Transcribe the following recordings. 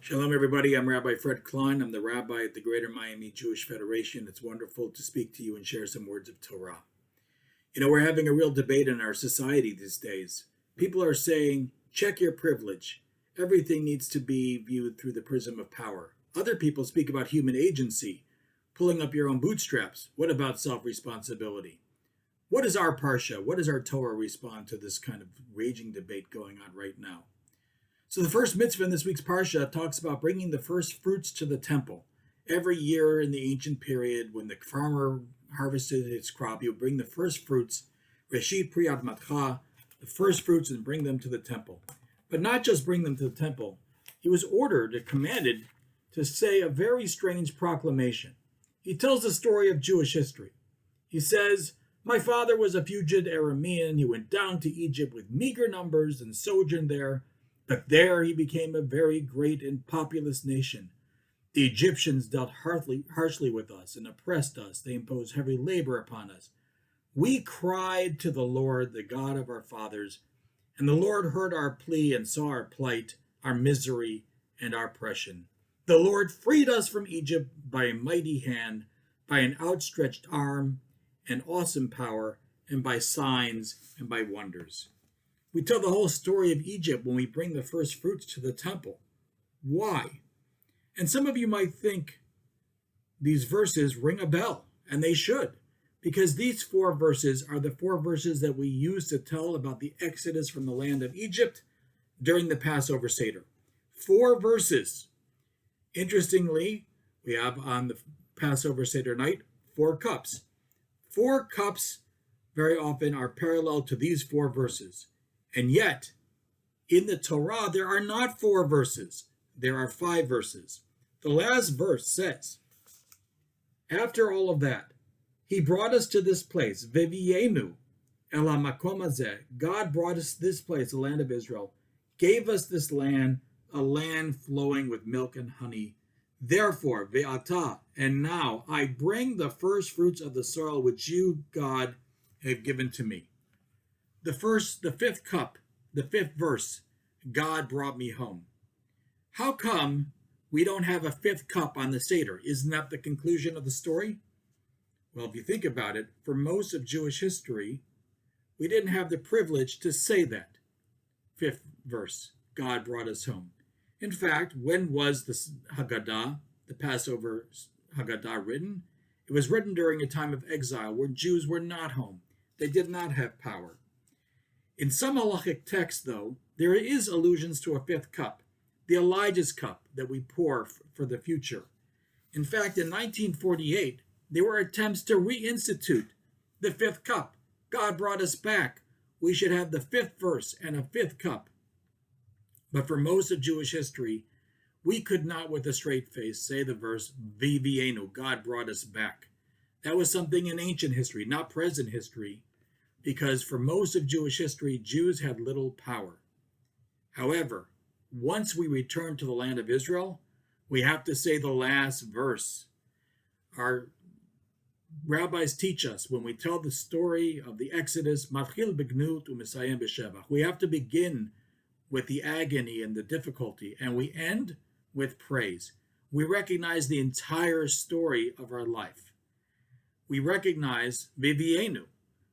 Shalom, everybody. I'm Rabbi Fred Klein. I'm the rabbi at the Greater Miami Jewish Federation. It's wonderful to speak to you and share some words of Torah. We're having a real debate in our society these days. People are saying, check your privilege. Everything needs to be viewed through the prism of power. Other people speak about human agency, pulling up your own bootstraps. What about self-responsibility? What is our Parsha? What does our Torah respond to this kind of raging debate going on right now? So the first mitzvah in this week's Parsha talks about bringing the first fruits to the temple. Every year in the ancient period, when the farmer harvested his crop, he would bring the first fruits, Reshit Pri Admatcha, the first fruits, and bring them to the temple. But not just bring them to the temple. He was ordered, commanded, to say a very strange proclamation. He tells the story of Jewish history. He says, "My father was a fugitive Aramean. He went down to Egypt with meager numbers and sojourned there. But there he became a very great and populous nation. The Egyptians dealt harshly with us and oppressed us. They imposed heavy labor upon us. We cried to the Lord, the God of our fathers, and the Lord heard our plea and saw our plight, our misery, and our oppression. The Lord freed us from Egypt by a mighty hand, by an outstretched arm, and awesome power, and by signs and by wonders." We tell the whole story of Egypt when we bring the first fruits to the temple. Why? And some of you might think these verses ring a bell, and they should, because these four verses are the four verses that we use to tell about the exodus from the land of Egypt during the Passover Seder. 4 verses. Interestingly, we have on the Passover Seder night 4 cups. 4 cups very often are parallel to these 4 verses. And yet, in the Torah, there are not 4 verses. There are 5 verses. The last verse says, after all of that, he brought us to this place, Vevienu el hamakom hazeh. God brought us to this place, the land of Israel, gave us this land, a land flowing with milk and honey. Therefore, ve'ata, and now I bring the first fruits of the soil which you, God, have given to me. The 5th cup, the 5th verse, God brought me home. How come we don't have a 5th cup on the Seder? Isn't that the conclusion of the story? Well, if you think about it, for most of Jewish history, we didn't have the privilege to say that 5th verse, God brought us home. In fact, when was the Haggadah, the Passover Haggadah, written? It was written during a time of exile where Jews were not home. They did not have power. In some halachic texts, though, there is allusions to a 5th cup, the Elijah's cup that we pour for the future. In fact, in 1948, there were attempts to reinstitute the 5th cup. God brought us back. We should have the 5th verse and a 5th cup. But for most of Jewish history, we could not with a straight face say the verse, Vivienu, God brought us back. That was something in ancient history, not present history, because for most of Jewish history, Jews had little power. However, once we return to the land of Israel, we have to say the last verse. Our rabbis teach us when we tell the story of the Exodus, Matchil b'gnut u'mesayem b'shevach. We have to begin with the agony and the difficulty, and we end with praise. We recognize the entire story of our life. We recognize Vivienu.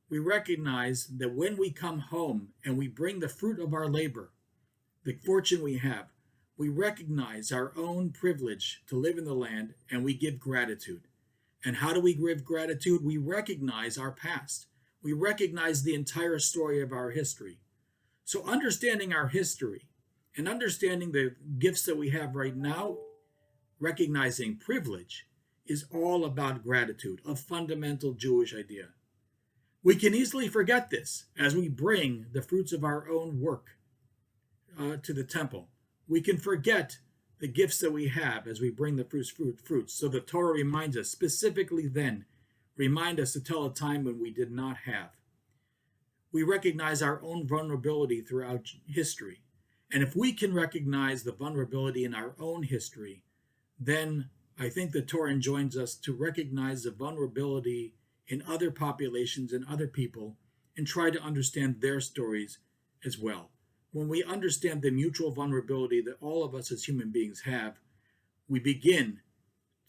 We recognize that when we come home and we bring the fruit of our labor, the fortune we have, we recognize our own privilege to live in the land and we give gratitude. And how do we give gratitude? We recognize our past. We recognize the entire story of our history. So understanding our history and understanding the gifts that we have right now, recognizing privilege, is all about gratitude, a fundamental Jewish idea. We can easily forget this as we bring the fruits of our own work to the temple. We can forget the gifts that we have as we bring the fruits. So the Torah reminds us, specifically then, remind us to tell a time when we did not have. We recognize our own vulnerability throughout history. And if we can recognize the vulnerability in our own history, then I think the Torah enjoins us to recognize the vulnerability in other populations and other people and try to understand their stories as well. When we understand the mutual vulnerability that all of us as human beings have, we begin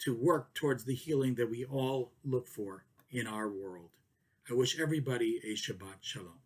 to work towards the healing that we all look for in our world. I wish everybody a Shabbat Shalom.